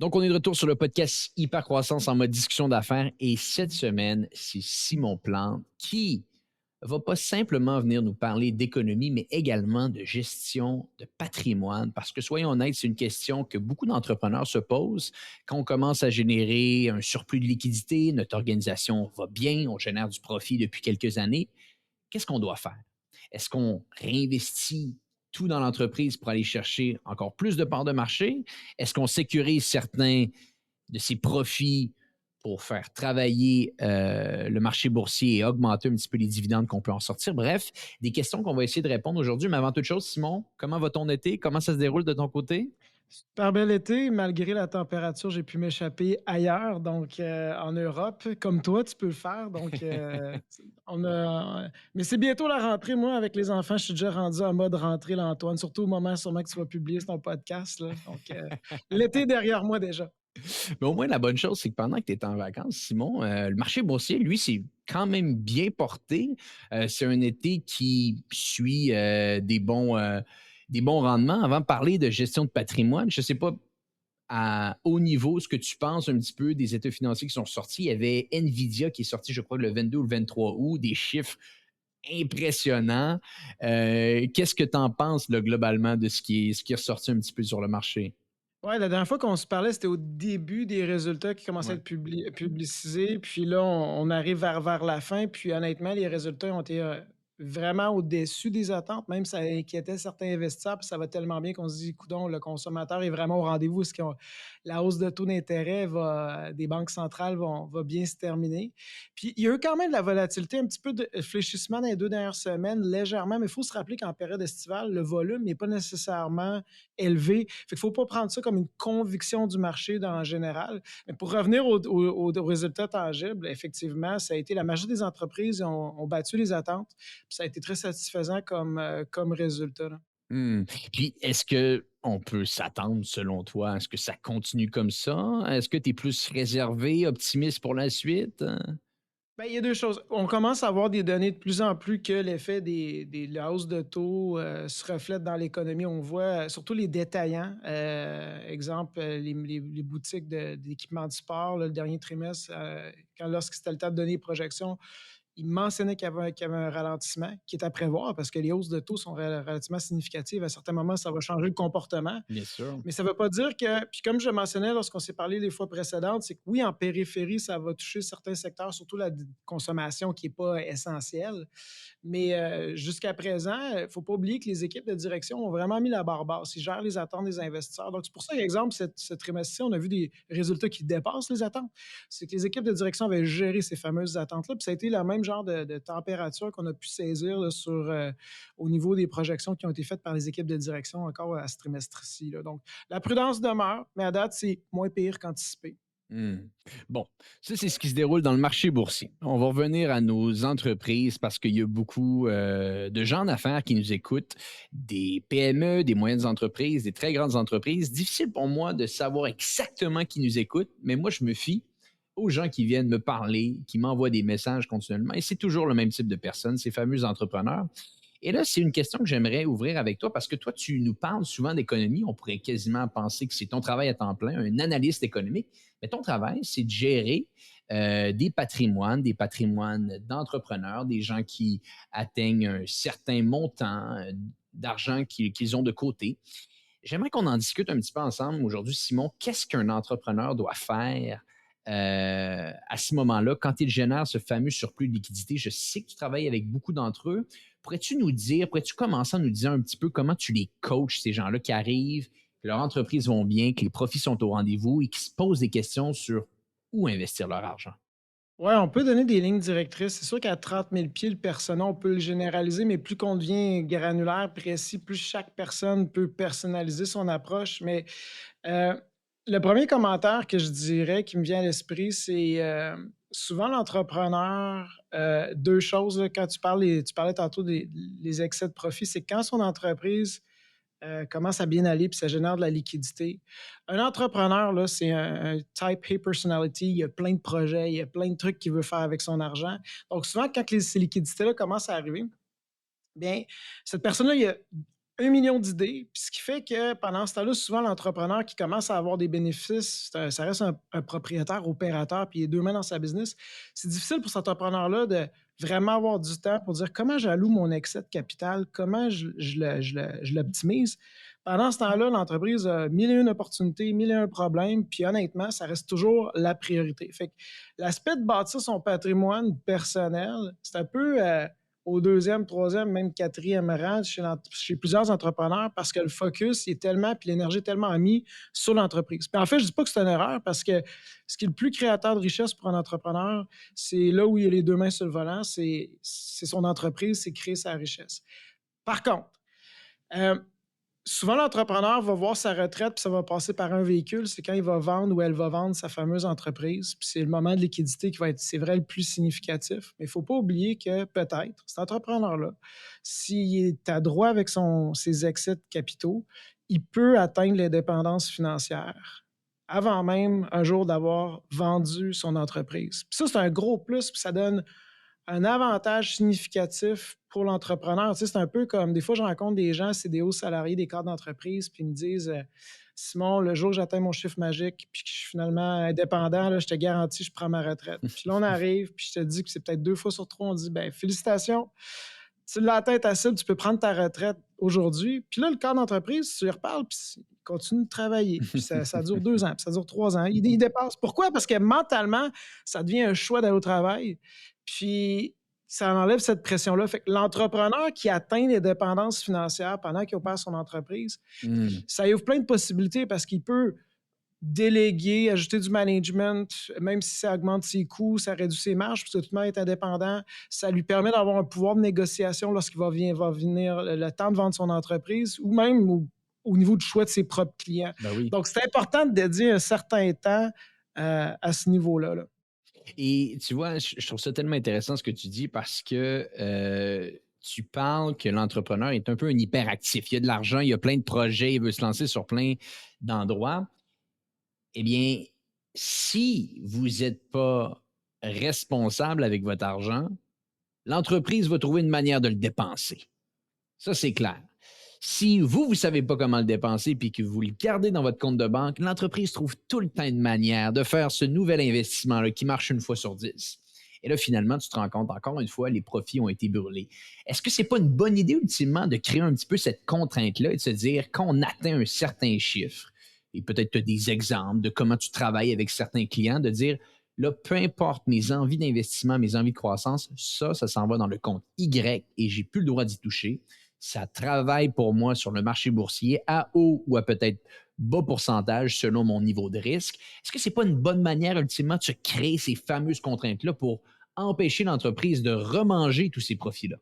Donc, on est de retour sur le podcast Hypercroissance en mode discussion d'affaires. Et cette semaine, c'est Simon Plante qui va pas simplement venir nous parler d'économie, mais également de gestion de patrimoine. Parce que, soyons honnêtes, c'est une question que beaucoup d'entrepreneurs se posent. Quand on commence à générer un surplus de liquidité, notre organisation va bien, on génère du profit depuis quelques années. Qu'est-ce qu'on doit faire? Est-ce qu'on réinvestit tout dans l'entreprise pour aller chercher encore plus de parts de marché? Est-ce qu'on sécurise certains de ses profits pour faire travailler le marché boursier et augmenter un petit peu les dividendes qu'on peut en sortir? Bref, des questions qu'on va essayer de répondre aujourd'hui. Mais avant toute chose, Simon, comment va ton été? Comment ça se déroule de ton côté? Super bel été, malgré la température, j'ai pu m'échapper ailleurs, donc en Europe, comme toi, tu peux le faire. Donc, on a mais c'est bientôt la rentrée. Moi, avec les enfants, je suis déjà rendu en mode rentrée, là, Antoine, surtout au moment sûrement que tu vas publier ton podcast, là. Donc, l'été est derrière moi déjà. Mais au moins, la bonne chose, c'est que pendant que tu es en vacances, Simon, le marché boursier, lui, c'est quand même bien porté. C'est un été qui suit des bons rendements. Avant de parler de gestion de patrimoine, je ne sais pas à haut niveau ce que tu penses un petit peu des états financiers qui sont sortis. Il y avait Nvidia qui est sorti, je crois, le 22 ou le 23 août, des chiffres impressionnants. Qu'est-ce que tu en penses là, globalement de ce qui est ressorti un petit peu sur le marché? Ouais, la dernière fois qu'on se parlait, c'était au début des résultats qui commençaient à Ouais. être publicisés. Puis là, on arrive vers la fin. Puis honnêtement, les résultats ont été vraiment au-dessus des attentes. Même ça inquiétait certains investisseurs. Puis ça va tellement bien qu'on se dit, coudon, le consommateur est vraiment au rendez-vous. La hausse de taux d'intérêt des banques centrales va bien se terminer. Puis il y a eu quand même de la volatilité, un petit peu de fléchissement dans les 2 dernières semaines, légèrement. Mais il faut se rappeler qu'en période estivale, le volume n'est pas nécessairement élevé. Fait qu'il ne faut pas prendre ça comme une conviction du marché en général. Mais pour revenir aux résultats tangibles, effectivement, ça a été la majorité des entreprises ont battu les attentes. Puis ça a été très satisfaisant comme résultat, là. Hmm. Puis, est-ce qu'on peut s'attendre, selon toi, à ce que ça continue comme ça? Est-ce que tu es plus réservé, optimiste pour la suite? Ben, il y a 2 choses. On commence à avoir des données de plus en plus que l'effet des la hausse de taux, se reflète dans l'économie. On voit, surtout les détaillants, exemple, les boutiques d'équipements de sport, là, le dernier trimestre, lorsque c'était le temps de donner les projections, il mentionnait qu'il y avait un ralentissement qui est à prévoir parce que les hausses de taux sont relativement significatives. À certains moments, ça va changer le comportement. Bien sûr. Mais ça ne veut pas dire que, puis comme je mentionnais lorsqu'on s'est parlé les fois précédentes, c'est que oui, en périphérie, ça va toucher certains secteurs, surtout la consommation qui n'est pas essentielle. Mais jusqu'à présent, il ne faut pas oublier que les équipes de direction ont vraiment mis la barre basse. Ils gèrent les attentes des investisseurs. Donc, c'est pour ça, par exemple, ce trimestre-ci, on a vu des résultats qui dépassent les attentes. C'est que les équipes de direction avaient géré ces fameuses attentes-là. Puis ça a été le même genre de température qu'on a pu saisir là, au niveau des projections qui ont été faites par les équipes de direction encore à ce trimestre-ci, là. Donc, la prudence demeure, mais à date, c'est moins pire qu'anticipé. Hmm. Bon, ça, c'est ce qui se déroule dans le marché boursier. On va revenir à nos entreprises parce qu'il y a beaucoup de gens d'affaires qui nous écoutent, des PME, des moyennes entreprises, des très grandes entreprises. Difficile pour moi de savoir exactement qui nous écoute, mais moi, je me fie aux gens qui viennent me parler, qui m'envoient des messages continuellement. Et c'est toujours le même type de personnes, ces fameux entrepreneurs. Et là, c'est une question que j'aimerais ouvrir avec toi parce que toi, tu nous parles souvent d'économie. On pourrait quasiment penser que c'est ton travail à temps plein, un analyste économique. Mais ton travail, c'est de gérer des patrimoines d'entrepreneurs, des gens qui atteignent un certain montant d'argent qu'ils ont de côté. J'aimerais qu'on en discute un petit peu ensemble aujourd'hui, Simon. Qu'est-ce qu'un entrepreneur doit faire à ce moment-là, quand il génère ce fameux surplus de liquidité? Je sais que tu travailles avec beaucoup d'entre eux. Pourrais-tu commencer à nous dire un petit peu comment tu les coaches, ces gens-là qui arrivent, que leur entreprise vont bien, que les profits sont au rendez-vous et qui se posent des questions sur où investir leur argent? Ouais, on peut donner des lignes directrices. C'est sûr qu'à 30 000 pieds, le persona, on peut le généraliser, mais plus qu'on devient granulaire, précis, plus chaque personne peut personnaliser son approche. Mais euh, le premier commentaire que je dirais qui me vient à l'esprit, c'est souvent l'entrepreneur, 2 choses, là, quand tu parlais tantôt des les excès de profit, c'est quand son entreprise commence à bien aller puis ça génère de la liquidité. Un entrepreneur, là, c'est un type A personality. Il y a plein de projets, il y a plein de trucs qu'il veut faire avec son argent. Donc, souvent, quand ces liquidités-là commencent à arriver, bien, cette personne-là, 1 million d'idées, puis ce qui fait que pendant ce temps-là, souvent l'entrepreneur qui commence à avoir des bénéfices, ça reste un propriétaire opérateur, puis il est 2 mains dans sa business. C'est difficile pour cet entrepreneur-là de vraiment avoir du temps pour dire: «Comment j'alloue mon excès de capital? Comment je l'optimise?» Pendant ce temps-là, l'entreprise a 1000 et une opportunités, 1000 et un problèmes, puis honnêtement, ça reste toujours la priorité. Fait que l'aspect de bâtir son patrimoine personnel, c'est un peu, au deuxième, troisième, même quatrième rang chez plusieurs entrepreneurs parce que le focus il est tellement, puis l'énergie est tellement mis sur l'entreprise. Puis en fait, je ne dis pas que c'est une erreur parce que ce qui est le plus créateur de richesse pour un entrepreneur, c'est là où il a les deux mains sur le volant, c'est son entreprise, c'est créer sa richesse. Par contre, euh, souvent, l'entrepreneur va voir sa retraite, puis ça va passer par un véhicule. C'est quand il va vendre ou elle va vendre sa fameuse entreprise. Puis c'est le moment de liquidité qui va être, c'est vrai, le plus significatif. Mais il ne faut pas oublier que peut-être, cet entrepreneur-là, s'il est à droit avec ses excès de capitaux, il peut atteindre l'indépendance financière avant même un jour d'avoir vendu son entreprise. Puis ça, c'est un gros plus, puis ça donne un avantage significatif pour l'entrepreneur. Tu sais, c'est un peu comme des fois, je rencontre des gens, c'est des hauts salariés, des cadres d'entreprise, puis ils me disent Simon, le jour où j'atteins mon chiffre magique, puis que je suis finalement indépendant, là, je te garantis, je prends ma retraite. Puis là, on arrive, puis je te dis que c'est peut-être 2 fois sur 3, on dit ben félicitations, tu l'as atteint ta cible, tu peux prendre ta retraite aujourd'hui. Puis là, le cadre d'entreprise, tu lui reparles, puis il continue de travailler. Puis ça dure 2 ans, puis ça dure 3 ans. Il dépasse. Pourquoi? Parce que mentalement, ça devient un choix d'aller au travail. Puis ça enlève cette pression-là. Fait que l'entrepreneur qui atteint l'indépendance financière pendant qu'il opère son entreprise, Hmm. ça ouvre plein de possibilités parce qu'il peut déléguer, ajouter du management, même si ça augmente ses coûts, ça réduit ses marges, parce que tout le monde est indépendant. Ça lui permet d'avoir un pouvoir de négociation lorsqu'il va venir le temps de vendre son entreprise ou même au niveau du choix de ses propres clients. Ben oui. Donc, c'est important de dédier un certain temps à ce niveau-là. Là. Et tu vois, je trouve ça tellement intéressant ce que tu dis parce que tu parles que l'entrepreneur est un peu un hyperactif. Il y a de l'argent, il y a plein de projets, il veut se lancer sur plein d'endroits. Eh bien, si vous n'êtes pas responsable avec votre argent, l'entreprise va trouver une manière de le dépenser. Ça, c'est clair. Si vous, vous ne savez pas comment le dépenser puis que vous le gardez dans votre compte de banque, l'entreprise trouve tout le temps une manière de faire ce nouvel investissement-là qui marche une fois sur 10. Et là, finalement, tu te rends compte, encore une fois, les profits ont été brûlés. Est-ce que c'est pas une bonne idée, ultimement, de créer un petit peu cette contrainte-là et de se dire, quand on atteint un certain chiffre, et peut-être tu as des exemples de comment tu travailles avec certains clients, de dire, là, peu importe mes envies d'investissement, mes envies de croissance, ça s'en va dans le compte Y et j'ai plus le droit d'y toucher. Ça travaille pour moi sur le marché boursier à haut ou à peut-être bas pourcentage selon mon niveau de risque. Est-ce que c'est pas une bonne manière ultimement de se créer ces fameuses contraintes-là pour empêcher l'entreprise de remanger tous ces profits-là?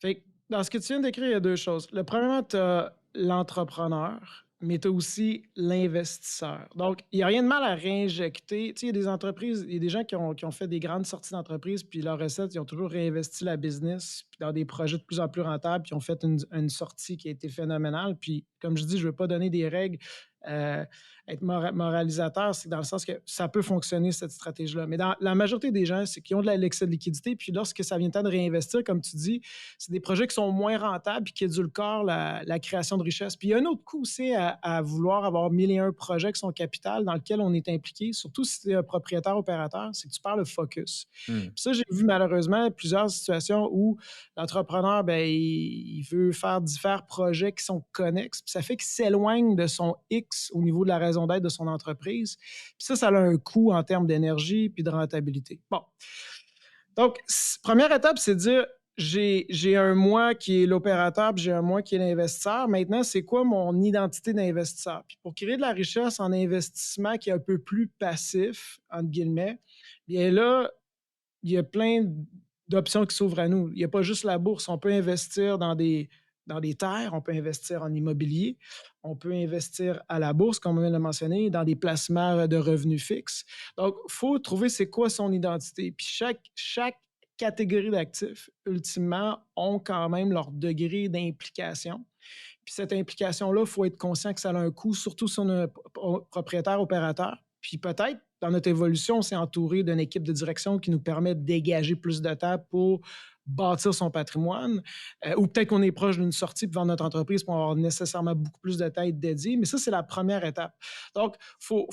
Fait que dans ce que tu viens d'écrire, il y a deux choses. Le premièrement, tu as l'entrepreneur, mais tu as aussi l'investisseur. Donc, il n'y a rien de mal à réinjecter. Tu sais, il y a des entreprises, il y a des gens qui ont fait des grandes sorties d'entreprise, puis leurs recettes, ils ont toujours réinvesti la business puis dans des projets de plus en plus rentables, puis ont fait une sortie qui a été phénoménale. Puis, comme je dis, je ne veux pas donner des règles, euh, être moralisateur, c'est dans le sens que ça peut fonctionner, cette stratégie-là. Mais dans la majorité des gens, c'est qu'ils ont de l'excès de liquidité, puis lorsque ça vient le temps de réinvestir, comme tu dis, c'est des projets qui sont moins rentables et qui édulcorent la création de richesse. Puis il y a un autre coup aussi à vouloir avoir 1001 projets qui sont capital dans lequel on est impliqué, surtout si tu es un propriétaire opérateur, c'est que tu parles de focus. Hmm. Puis ça, j'ai vu malheureusement plusieurs situations où l'entrepreneur, ben, il veut faire divers projets qui sont connexes, puis ça fait qu'il s'éloigne de son X au niveau de la raison d'être de son entreprise. Puis ça a un coût en termes d'énergie puis de rentabilité. Bon. Donc, première étape, c'est de dire j'ai un moi qui est l'opérateur, puis j'ai un moi qui est l'investisseur. Maintenant, c'est quoi mon identité d'investisseur? Puis pour créer de la richesse en investissement qui est un peu plus passif, entre guillemets, bien là, il y a plein d'options qui s'ouvrent à nous. Il n'y a pas juste la bourse. On peut investir dans des terres, on peut investir en immobilier, on peut investir à la bourse, comme on vient de le mentionner, dans des placements de revenus fixes. Donc, il faut trouver c'est quoi son identité. Puis chaque catégorie d'actifs, ultimement, ont quand même leur degré d'implication. Puis cette implication-là, il faut être conscient que ça a un coût, surtout si on est un propriétaire opérateur. Puis peut-être, dans notre évolution, on s'est entouré d'une équipe de direction qui nous permet de dégager plus de temps pour bâtir son patrimoine. Ou peut-être qu'on est proche d'une sortie pour vendre notre entreprise pour avoir nécessairement beaucoup plus de temps à être dédié. Mais ça, c'est la première étape. Donc, faut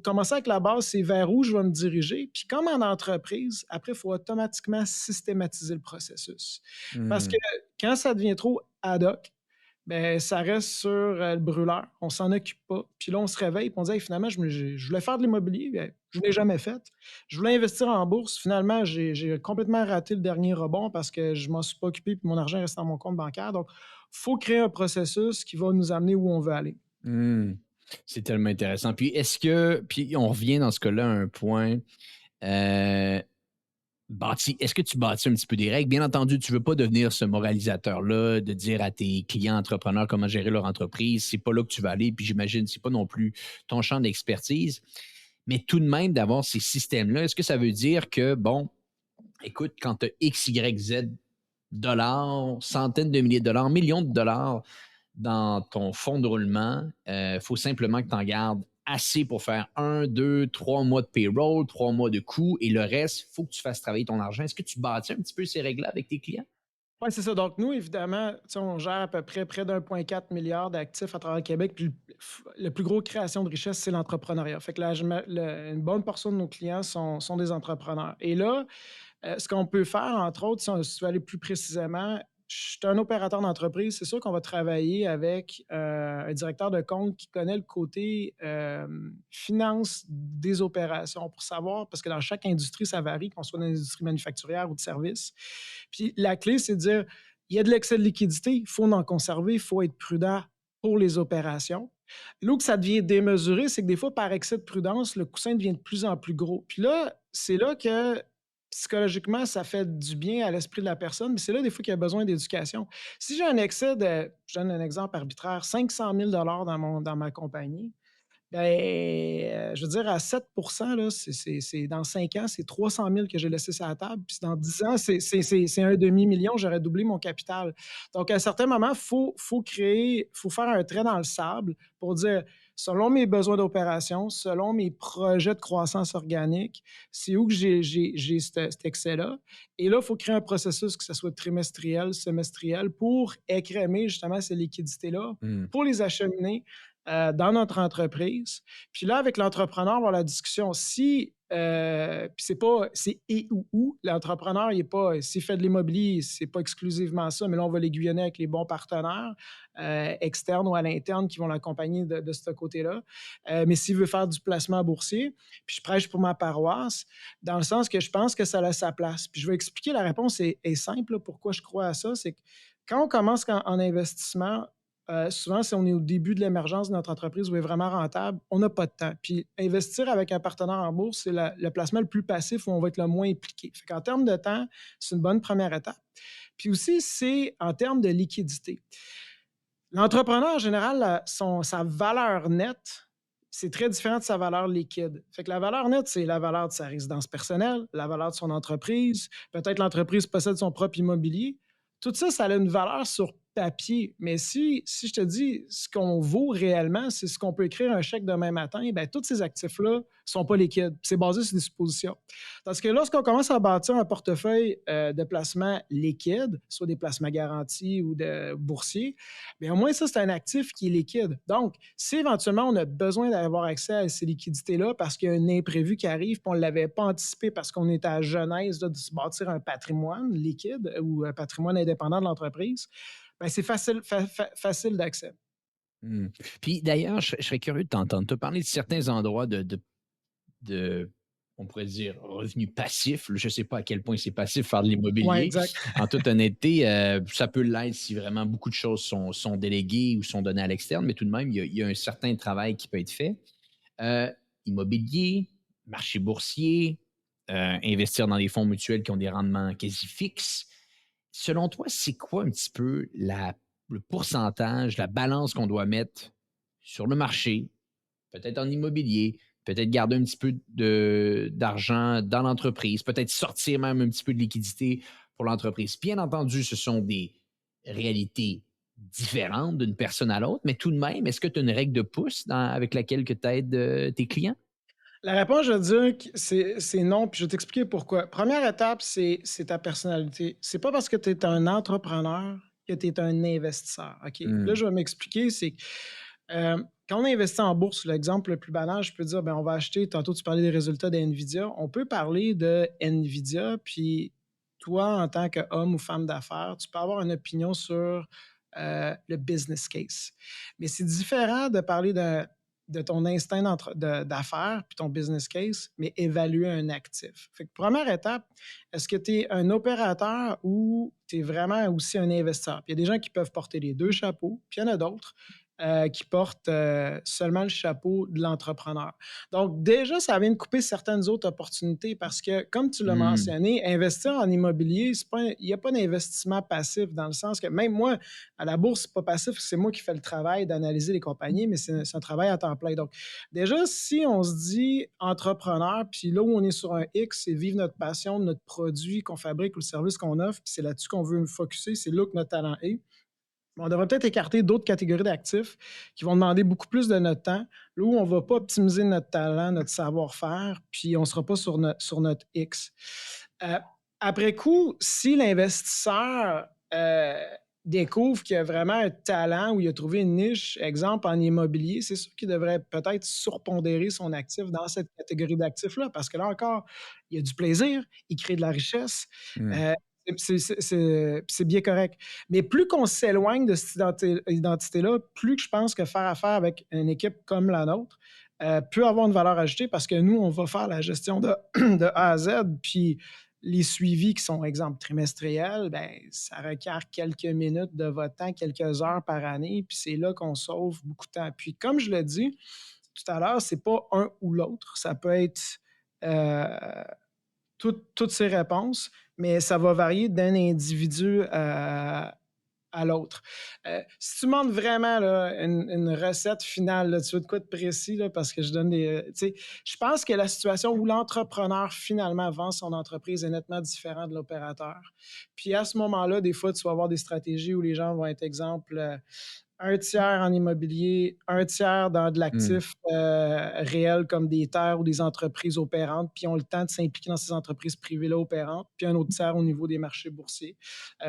commencer avec la base, c'est vers où je vais me diriger. Puis comme en entreprise, après, il faut automatiquement systématiser le processus. Parce que Hmm. quand ça devient trop ad hoc, ben, ça reste sur le brûleur. On s'en occupe pas. Puis là, on se réveille et on dit hey, finalement, je voulais faire de l'immobilier, ben, je ne l'ai jamais fait. Je voulais investir en bourse. Finalement, j'ai complètement raté le dernier rebond parce que je ne m'en suis pas occupé et mon argent reste dans mon compte bancaire. Donc, il faut créer un processus qui va nous amener où on veut aller. Hmm. C'est tellement intéressant. Puis on revient dans ce cas-là à un point, euh, est-ce que tu bâtis un petit peu des règles? Bien entendu, tu ne veux pas devenir ce moralisateur-là, de dire à tes clients entrepreneurs comment gérer leur entreprise. C'est pas là que tu vas aller, puis j'imagine que c'est pas non plus ton champ d'expertise. Mais tout de même, d'avoir ces systèmes-là, est-ce que ça veut dire que, bon, écoute, quand tu as X, Y, Z dollars, centaines de milliers de dollars, millions de dollars dans ton fonds de roulement, il faut simplement que tu en gardes assez pour faire 1, 2, 3 mois de payroll, 3 mois de coûts et le reste, il faut que tu fasses travailler ton argent. Est-ce que tu bâtis un petit peu ces règles-là avec tes clients? Oui, c'est ça. Donc, nous, évidemment, tu sais, on gère à peu près près d'1,4 milliard d'actifs à travers le Québec. Puis le plus gros création de richesse, c'est l'entrepreneuriat. Fait que une bonne portion de nos clients sont des entrepreneurs. Et là, ce qu'on peut faire, entre autres, si tu veux aller plus précisément, je suis un opérateur d'entreprise. C'est sûr qu'on va travailler avec un directeur de compte qui connaît le côté finance des opérations pour savoir, parce que dans chaque industrie, ça varie, qu'on soit dans l'industrie manufacturière ou de service. Puis la clé, c'est de dire, il y a de l'excès de liquidité, il faut en conserver, il faut être prudent pour les opérations. Là où que ça devient démesuré, c'est que des fois, par excès de prudence, le coussin devient de plus en plus gros. Puis là, c'est là que psychologiquement, ça fait du bien à l'esprit de la personne, mais c'est là des fois qu'il y a besoin d'éducation. Si j'ai un excès de, je donne un exemple arbitraire, 500 000 dans ma compagnie, ben, je veux dire, à 7 là, dans 5 ans, c'est 300 000 que j'ai laissé sur la table. Puis dans 10 ans, c'est un demi-million, j'aurais doublé mon capital. Donc, à un certain moment, faut faire un trait dans le sable pour dire, selon mes besoins d'opération, selon mes projets de croissance organique, c'est où que j'ai cet excès-là. Et là, il faut créer un processus, que ce soit trimestriel, semestriel, pour écrémer justement ces liquidités-là, Hmm. pour les acheminer dans notre entreprise. Puis là, avec l'entrepreneur, on va avoir la discussion. Si, puis c'est pas, c'est et ou. L'entrepreneur, il est pas, s'il fait de l'immobilier, c'est pas exclusivement ça, mais là, on va l'aiguillonner avec les bons partenaires externes ou à l'interne qui vont l'accompagner de ce côté-là. Mais s'il veut faire du placement boursier, puis je prêche pour ma paroisse, dans le sens que je pense que ça a sa place. Puis je vais expliquer, la réponse est simple, là, pourquoi je crois à ça, c'est que quand on commence en investissement, souvent, si on est au début de l'émergence de notre entreprise où elle est vraiment rentable, on n'a pas de temps. Puis investir avec un partenaire en bourse, c'est le placement le plus passif où on va être le moins impliqué. Fait qu'en termes de temps, c'est une bonne première étape. Puis aussi, c'est en termes de liquidité. L'entrepreneur, en général, sa valeur nette, c'est très différent de sa valeur liquide. Fait que la valeur nette, c'est la valeur de sa résidence personnelle, la valeur de son entreprise. Peut-être l'entreprise possède son propre immobilier. Tout ça, ça a une valeur sur papier. Mais si je te dis ce qu'on vaut réellement, c'est ce qu'on peut écrire un chèque demain matin, bien, tous ces actifs-là ne sont pas liquides. C'est basé sur des suppositions. Parce que lorsqu'on commence à bâtir un portefeuille de placements liquides, soit des placements garantis ou de boursiers, bien, au moins, ça, c'est un actif qui est liquide. Donc, si éventuellement on a besoin d'avoir accès à ces liquidités-là parce qu'il y a un imprévu qui arrive et on ne l'avait pas anticipé parce qu'on est à la genèse là, de se bâtir un patrimoine liquide ou un patrimoine indépendant de l'entreprise, bien, c'est facile d'accès. Hmm. Puis d'ailleurs, je serais curieux de t'entendre. Tu as parlé de certains endroits de, on pourrait dire, revenus passifs. Je ne sais pas à quel point c'est passif faire de Oui, l'immobilier. exact. En toute honnêteté, ça peut l'être si vraiment beaucoup de choses sont déléguées ou sont données à l'externe, mais tout de même, il y a un certain travail qui peut être fait. Euh, Immobilier, marché boursier, investir dans des fonds mutuels qui ont des rendements quasi fixes. Selon toi, c'est quoi un petit peu le pourcentage, la balance qu'on doit mettre sur le marché, peut-être en immobilier, peut-être garder un petit peu d'argent dans l'entreprise, peut-être sortir même un petit peu de liquidité pour l'entreprise. Bien entendu, ce sont des réalités différentes d'une personne à l'autre, mais tout de même, est-ce que tu as une règle de pouce avec laquelle tu aides tes clients? La réponse, je vais te dire que c'est non, puis je vais t'expliquer pourquoi. Première étape, c'est ta personnalité. C'est pas parce que tu es un entrepreneur que tu es un investisseur, OK? Là, Hmm. je vais m'expliquer, c'est que, quand on investit en bourse, l'exemple le plus banal, je peux dire, ben, on va acheter tantôt tu parlais des résultats d'NVIDIA. On peut parler de NVIDIA, puis toi, en tant qu'homme ou femme d'affaires, tu peux avoir une opinion sur, le business case. Mais c'est différent de parler de ton instinct d'affaires puis ton business case, mais évaluer un actif. Fait que première étape, est-ce que tu es un opérateur ou tu es vraiment aussi un investisseur? Puis il y a des gens qui peuvent porter les deux chapeaux, puis il y en a d'autres qui portent seulement le chapeau de l'entrepreneur. Donc déjà, ça vient de couper certaines autres opportunités parce que, comme tu l'as Hmm. mentionné, investir en immobilier, il n'y a pas d'investissement passif dans le sens que même moi, à la bourse, c'est pas passif, c'est moi qui fais le travail d'analyser les compagnies, mais c'est un travail à temps plein. Donc, déjà, si on se dit entrepreneur, puis là où on est sur un X, c'est vivre notre passion, notre produit qu'on fabrique ou le service qu'on offre, puis c'est là-dessus qu'on veut nous focuser, c'est là que notre talent est. On devrait peut-être écarter d'autres catégories d'actifs qui vont demander beaucoup plus de notre temps, là où on ne va pas optimiser notre talent, notre savoir-faire, puis on ne sera pas sur notre X. Euh, Après coup, si l'investisseur découvre qu'il y a vraiment un talent ou il a trouvé une niche, exemple en immobilier, c'est sûr qu'il devrait peut-être surpondérer son actif dans cette catégorie d'actifs-là, parce que là encore, il y a du plaisir, il crée de la richesse, Hmm. euh, c'est bien correct. Mais plus qu'on s'éloigne de cette identité-là, plus que je pense que faire affaire avec une équipe comme la nôtre peut avoir une valeur ajoutée parce que nous, on va faire la gestion de, de A à Z, puis les suivis qui sont, exemple, trimestriels, ben, ça requiert quelques minutes de votre temps, quelques heures par année, puis c'est là qu'on sauve beaucoup de temps. Puis comme je l'ai dit tout à l'heure, c'est pas un ou l'autre, ça peut être euh, toutes ces réponses, mais ça va varier d'un individu à l'autre. Si tu demandes vraiment là, une recette finale, là, tu veux de quoi de précis, là, parce que je donne des. Tu sais, je pense que la situation où l'entrepreneur finalement vend son entreprise est nettement différente de l'opérateur. Puis à ce moment-là, des fois, tu vas avoir des stratégies où les gens vont être, exemple, un tiers en immobilier, un tiers dans de Hmm. l'actif réel comme des terres ou des entreprises opérantes, puis ont le temps de s'impliquer dans ces entreprises privées-là opérantes, puis un autre tiers au niveau des marchés boursiers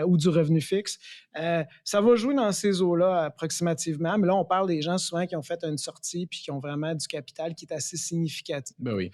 ou du revenu fixe. Ça va jouer dans ces eaux-là approximativement, mais là, on parle des gens souvent qui ont fait une sortie puis qui ont vraiment du capital qui est assez significatif. Ben oui.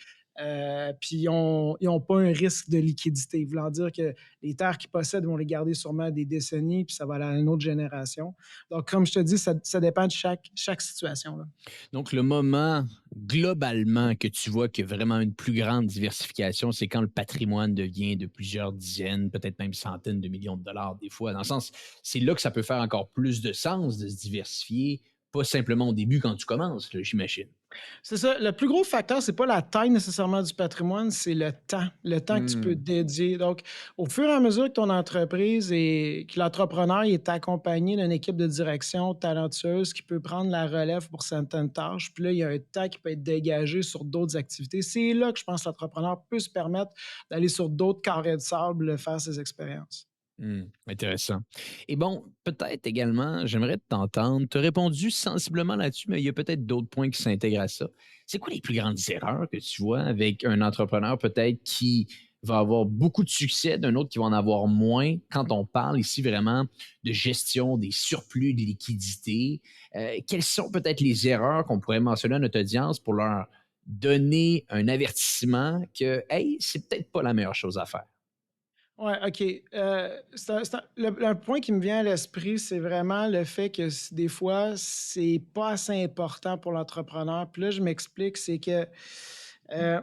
Puis ils ont pas un risque de liquidité, voulant dire que les terres qu'ils possèdent vont les garder sûrement des décennies, puis ça va aller à une autre génération. Donc, comme je te dis, ça dépend de chaque situation. Là. Donc, le moment, globalement, que tu vois qu'il y a vraiment une plus grande diversification, c'est quand le patrimoine devient de plusieurs dizaines, peut-être même centaines de millions de dollars des fois. Dans le sens, c'est là que ça peut faire encore plus de sens de se diversifier, pas simplement au début quand tu commences, là, j'imagine. C'est ça. Le plus gros facteur, c'est pas la taille nécessairement du patrimoine, c'est le temps que tu peux Hmm. dédier. Donc, au fur et à mesure que ton entreprise et que l'entrepreneur il est accompagné d'une équipe de direction talentueuse qui peut prendre la relève pour certaines tâches, puis là, il y a un temps qui peut être dégagé sur d'autres activités. C'est là que je pense que l'entrepreneur peut se permettre d'aller sur d'autres carrés de sable, faire ses expériences. Hmm, intéressant. Et bon, peut-être également, j'aimerais t'entendre. Tu as répondu sensiblement là-dessus, mais il y a peut-être d'autres points qui s'intègrent à ça. C'est quoi les plus grandes erreurs que tu vois avec un entrepreneur peut-être qui va avoir beaucoup de succès, d'un autre qui va en avoir moins, quand on parle ici vraiment de gestion des surplus de liquidité? Quelles sont peut-être les erreurs qu'on pourrait mentionner à notre audience pour leur donner un avertissement que, hey, c'est peut-être pas la meilleure chose à faire? Ouais, OK. C'est un point qui me vient à l'esprit, c'est vraiment le fait que des fois, c'est pas assez important pour l'entrepreneur. Puis là, je m'explique, c'est que euh,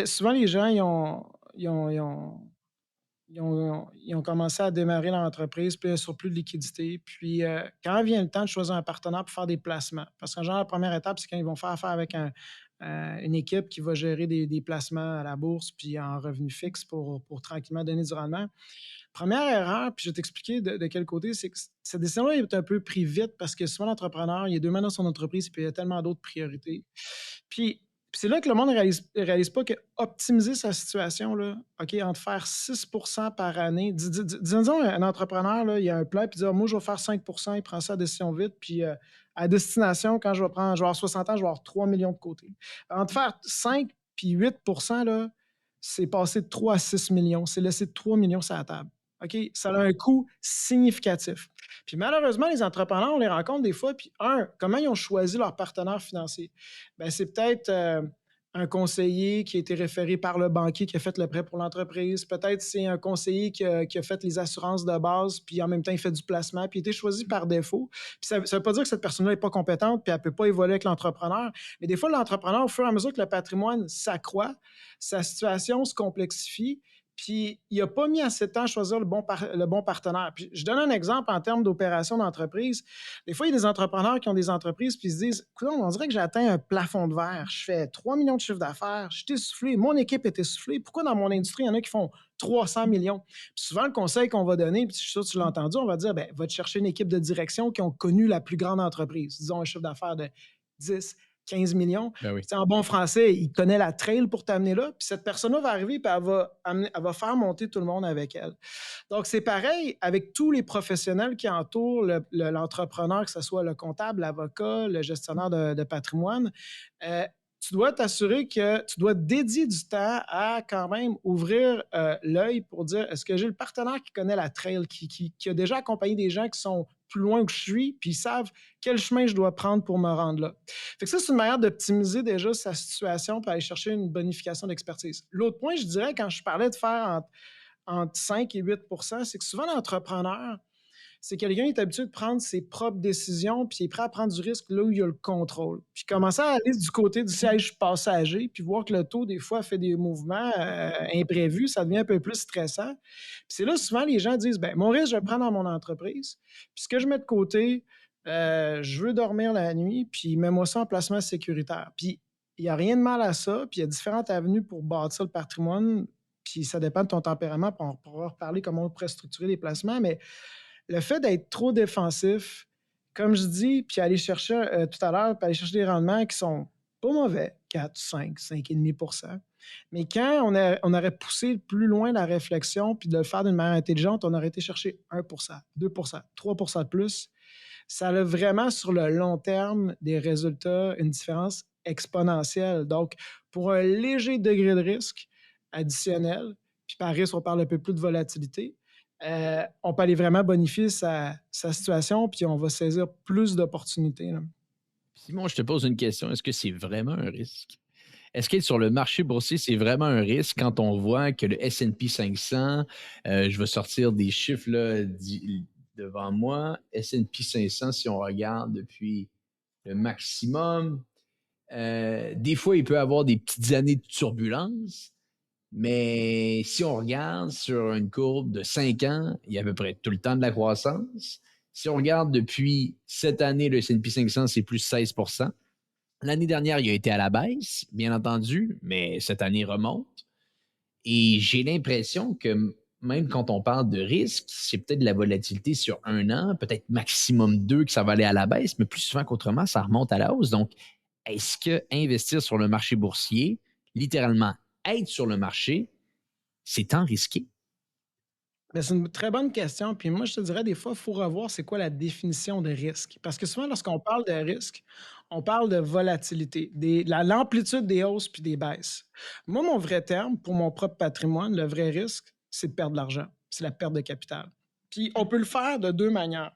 souvent, les gens, ils ont, ils ont, ils ont commencé à démarrer leur entreprise, puis un surplus de liquidité. Puis quand vient le temps de choisir un partenaire pour faire des placements, parce qu'en général, la première étape, c'est quand ils vont faire affaire avec une équipe qui va gérer des placements à la bourse puis en revenu fixe pour tranquillement donner du rendement. Première erreur, puis je vais t'expliquer de quel côté, c'est que cette décision-là est un peu prise vite parce que souvent, l'entrepreneur, il a deux mains dans son entreprise et puis il y a tellement d'autres priorités. Puis, Puis c'est là que le monde réalise pas qu'optimiser sa situation, là, OK, entre faire 6% par année, disons un entrepreneur, là, il a un plan, puis il dit: «Ah, moi, je vais faire 5%», il prend sa décision vite, puis à destination, quand je vais avoir 60 ans, je vais avoir 3 millions de côté. Entre faire 5 puis 8%, là, c'est passer de 3 à 6 millions. C'est laisser 3 millions sur la table. OK? Ça a un coût significatif. Puis malheureusement, les entrepreneurs, on les rencontre des fois, puis comment ils ont choisi leur partenaire financier? Ben, c'est peut-être un conseiller qui a été référé par le banquier qui a fait le prêt pour l'entreprise. Peut-être c'est un conseiller qui a fait les assurances de base, puis en même temps, il fait du placement, puis il a été choisi par défaut. Puis ça ne veut pas dire que cette personne-là n'est pas compétente, puis elle ne peut pas évoluer avec l'entrepreneur. Mais des fois, l'entrepreneur, au fur et à mesure que le patrimoine s'accroît, sa situation se complexifie, puis il n'a pas mis assez de temps à choisir le bon partenaire. Puis je donne un exemple en termes d'opération d'entreprise. Des fois, il y a des entrepreneurs qui ont des entreprises puis ils se disent: «Écoute, on dirait que j'ai atteint un plafond de verre. Je fais 3 millions de chiffre d'affaires, je suis essoufflé, mon équipe est essoufflée. Pourquoi dans mon industrie, il y en a qui font 300 millions?» Puis souvent, le conseil qu'on va donner, puis je suis sûr que tu l'as entendu, on va dire: ben, va te chercher une équipe de direction qui ont connu la plus grande entreprise, disons un chiffre d'affaires de 10, 15 millions. Ben oui. Puis, en bon français, il connaît la trail pour t'amener là. Puis cette personne-là va arriver, puis elle va faire monter tout le monde avec elle. Donc, c'est pareil avec tous les professionnels qui entourent l'entrepreneur, que ce soit le comptable, l'avocat, le gestionnaire de patrimoine. Euh, Tu dois t'assurer que tu dois dédier du temps à quand même ouvrir l'œil pour dire: est-ce que j'ai le partenaire qui connaît la trail, qui a déjà accompagné des gens qui sont plus loin que je suis, puis ils savent quel chemin je dois prendre pour me rendre là. Fait que ça, c'est une manière d'optimiser déjà sa situation pour aller chercher une bonification d'expertise. L'autre point, je dirais, quand je parlais de faire entre 5 et 8 c'est que souvent, l'entrepreneur, c'est quelqu'un qui est habitué de prendre ses propres décisions, puis il est prêt à prendre du risque là où il a le contrôle. Puis commencer à aller du côté du siège passager, puis voir que le taux, des fois, fait des mouvements imprévus, ça devient un peu plus stressant. Puis c'est là, souvent, les gens disent: ben, mon risque, je vais le prendre dans mon entreprise. Puis ce que je mets de côté, je veux dormir la nuit, puis mets-moi ça en placement sécuritaire. Puis il n'y a rien de mal à ça, puis il y a différentes avenues pour bâtir le patrimoine, puis ça dépend de ton tempérament, puis on pourra reparler comment on pourrait structurer les placements, mais le fait d'être trop défensif, comme je dis, puis aller chercher tout à l'heure, puis aller chercher des rendements qui sont pas mauvais, 4, 5, 5,5. Mais quand on aurait poussé plus loin la réflexion, puis de le faire d'une manière intelligente, on aurait été chercher 1%, 2%, 3% de plus. Ça a vraiment, sur le long terme, des résultats, une différence exponentielle. Donc, pour un léger degré de risque additionnel, puis par risque, on parle un peu plus de volatilité, on peut aller vraiment bonifier sa situation, puis on va saisir plus d'opportunités, là. Simon, je te pose une question. Est-ce que c'est vraiment un risque? Est-ce qu'être sur le marché boursier, c'est vraiment un risque quand on voit que le S&P 500, je vais sortir des chiffres là, devant moi, S&P 500, si on regarde depuis le maximum, des fois, il peut y avoir des petites années de turbulence, mais si on regarde sur une courbe de 5 ans, il y a à peu près tout le temps de la croissance. Si on regarde depuis cette année, le S&P 500, c'est plus 16. L'année dernière, il a été à la baisse, bien entendu, mais cette année remonte. Et j'ai l'impression que même quand on parle de risque, c'est peut-être de la volatilité sur un an, peut-être maximum deux que ça va aller à la baisse, mais plus souvent qu'autrement, ça remonte à la hausse. Donc, est-ce que investir sur le marché boursier, littéralement être sur le marché, c'est tant risqué? Ben, c'est une très bonne question. Puis moi, je te dirais, des fois, il faut revoir c'est quoi la définition de risque. Parce que souvent, lorsqu'on parle de risque, on parle de volatilité, l'amplitude des hausses puis des baisses. Moi, mon vrai terme pour mon propre patrimoine, le vrai risque, c'est de perdre de l'argent. C'est la perte de capital. Puis on peut le faire de deux manières.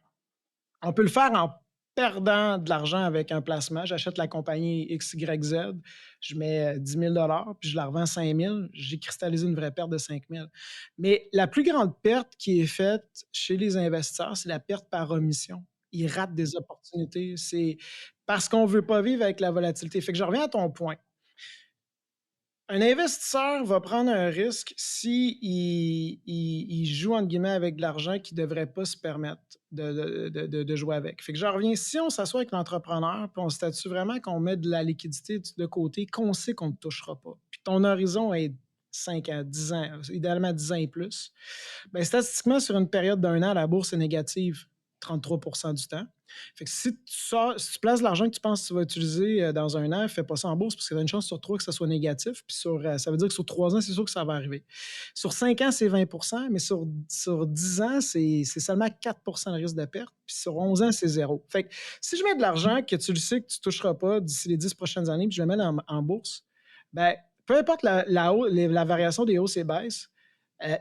On peut le faire en perdant de l'argent avec un placement. J'achète la compagnie XYZ, je mets 10 000 puis je la revends 5 000. J'ai cristallisé une vraie perte de 5 000. Mais la plus grande perte qui est faite chez les investisseurs, c'est la perte par omission. Ils ratent des opportunités. C'est parce qu'on ne veut pas vivre avec la volatilité. Fait que je reviens à ton point. Un investisseur va prendre un risque si il joue entre guillemets avec de l'argent qu'il ne devrait pas se permettre de jouer avec. Fait que je reviens, si on s'assoit avec l'entrepreneur, puis on statue vraiment qu'on met de la liquidité de côté, qu'on sait qu'on ne touchera pas, puis ton horizon est 5 à 10 ans, idéalement 10 ans et plus, bien, statistiquement, sur une période d'un an, la bourse est négative 33 du temps. Fait que si tu places de l'argent que tu penses que tu vas utiliser, dans un an, fais pas ça en bourse parce que tu as une chance sur 3 que ça soit négatif, puis ça veut dire que sur 3 ans, c'est sûr que ça va arriver. Sur 5 ans, c'est 20, mais sur 10 ans, c'est seulement 4 de risque de perte, puis sur 11 ans, c'est zéro. Fait que si je mets de l'argent que tu le sais que tu toucheras pas d'ici les 10 prochaines années, puis je le mets en bourse, ben, peu importe la variation des hausses et baisses,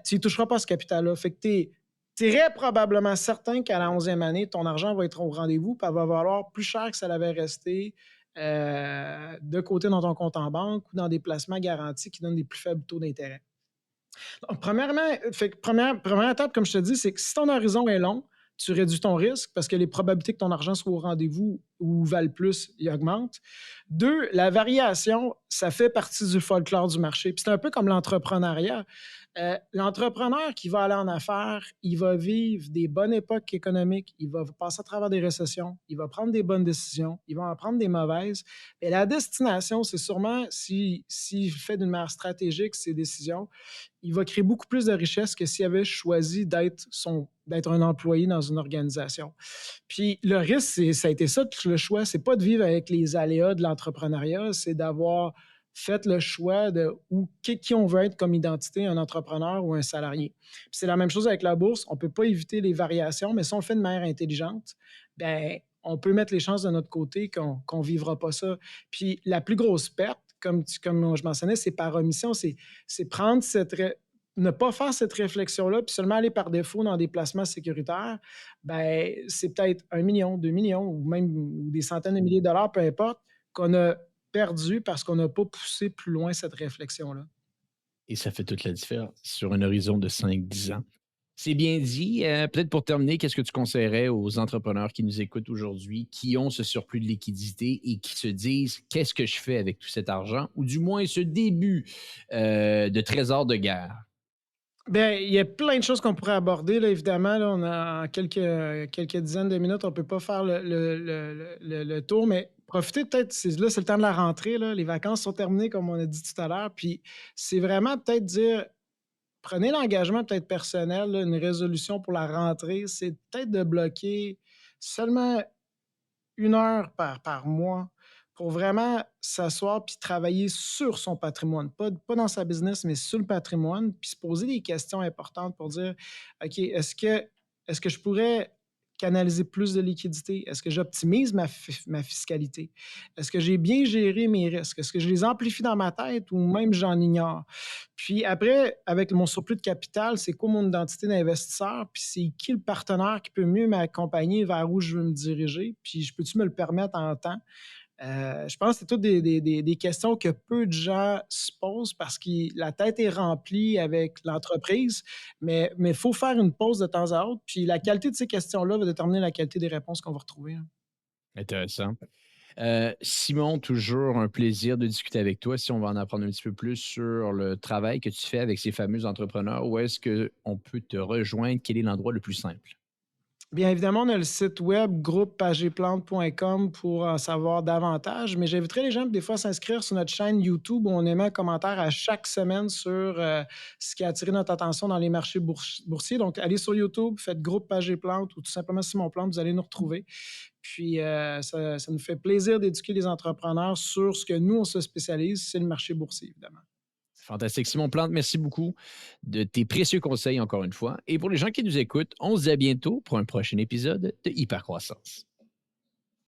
tu y toucheras pas ce capital-là. Fait que tu es probablement certain qu'à la 11e année, ton argent va être au rendez-vous, puis elle va valoir plus cher que ça l'avait resté de côté dans ton compte en banque ou dans des placements garantis qui donnent des plus faibles taux d'intérêt. Donc, premièrement, première étape, comme je te dis, c'est que si ton horizon est long, tu réduis ton risque parce que les probabilités que ton argent soit au rendez-vous ou vale plus, ils augmentent. Deux, la variation, ça fait partie du folklore du marché. Puis c'est un peu comme l'entrepreneuriat. L'entrepreneur qui va aller en affaires, il va vivre des bonnes époques économiques, il va passer à travers des récessions, il va prendre des bonnes décisions, il va en prendre des mauvaises. Et la destination, c'est sûrement, s'il fait d'une manière stratégique ses décisions, il va créer beaucoup plus de richesse que s'il avait choisi d'être un employé dans une organisation. Puis le risque, ça a été ça le choix. C'est pas de vivre avec les aléas de l'entrepreneuriat, c'est d'avoir fait le choix de qui on veut être comme identité, un entrepreneur ou un salarié. Puis c'est la même chose avec la bourse. On ne peut pas éviter les variations, mais si on le fait de manière intelligente, ben, on peut mettre les chances de notre côté qu'on ne vivra pas ça. Puis la plus grosse perte, comme je mentionnais, c'est par omission, c'est prendre ne pas faire cette réflexion-là, puis seulement aller par défaut dans des placements sécuritaires, ben, c'est peut-être 1 million, 2 millions ou même des centaines de milliers de dollars, peu importe, qu'on a perdu parce qu'on n'a pas poussé plus loin cette réflexion-là. Et ça fait toute la différence sur un horizon de 5, 10 ans. C'est bien dit. Peut-être pour terminer, qu'est-ce que tu conseillerais aux entrepreneurs qui nous écoutent aujourd'hui, qui ont ce surplus de liquidité et qui se disent qu'est-ce que je fais avec tout cet argent, ou du moins ce début de trésor de guerre? Bien, il y a plein de choses qu'on pourrait aborder, là, évidemment. Là, on a en quelques dizaines de minutes, on ne peut pas faire le tour, mais profitez peut-être, là, c'est le temps de la rentrée, là, les vacances sont terminées, comme on a dit tout à l'heure, puis c'est vraiment peut-être dire, prenez l'engagement peut-être personnel, là, une résolution pour la rentrée, c'est peut-être de bloquer seulement 1 heure par mois pour vraiment s'asseoir puis travailler sur son patrimoine. Pas dans sa business, mais sur le patrimoine, puis se poser des questions importantes pour dire, OK, est-ce que je pourrais canaliser plus de liquidité? Est-ce que j'optimise ma fiscalité? Est-ce que j'ai bien géré mes risques? Est-ce que je les amplifie dans ma tête ou même j'en ignore? Puis après, avec mon surplus de capital, c'est quoi mon identité d'investisseur? Puis c'est qui le partenaire qui peut mieux m'accompagner vers où je veux me diriger? Puis je peux-tu me le permettre en temps? Je pense que c'est toutes des questions que peu de gens se posent parce que la tête est remplie avec l'entreprise, mais il faut faire une pause de temps à autre. Puis la qualité de ces questions-là va déterminer la qualité des réponses qu'on va retrouver, hein. Intéressant. Simon, toujours un plaisir de discuter avec toi. Si on va en apprendre un petit peu plus sur le travail que tu fais avec ces fameux entrepreneurs, où est-ce qu'on peut te rejoindre? Quel est l'endroit le plus simple? Bien évidemment, on a le site web groupepagerplante.com pour en savoir davantage, mais j'inviterais les gens des fois à s'inscrire sur notre chaîne YouTube où on émet un commentaire à chaque semaine sur ce qui a attiré notre attention dans les marchés boursiers. Donc, allez sur YouTube, faites groupe Pagé Plante ou tout simplement Simon Plante, vous allez nous retrouver. Puis, ça nous fait plaisir d'éduquer les entrepreneurs sur ce que nous, on se spécialise, c'est le marché boursier, évidemment. Fantastique. Simon Plante, merci beaucoup de tes précieux conseils encore une fois. Et pour les gens qui nous écoutent, on se dit à bientôt pour un prochain épisode de Hypercroissance.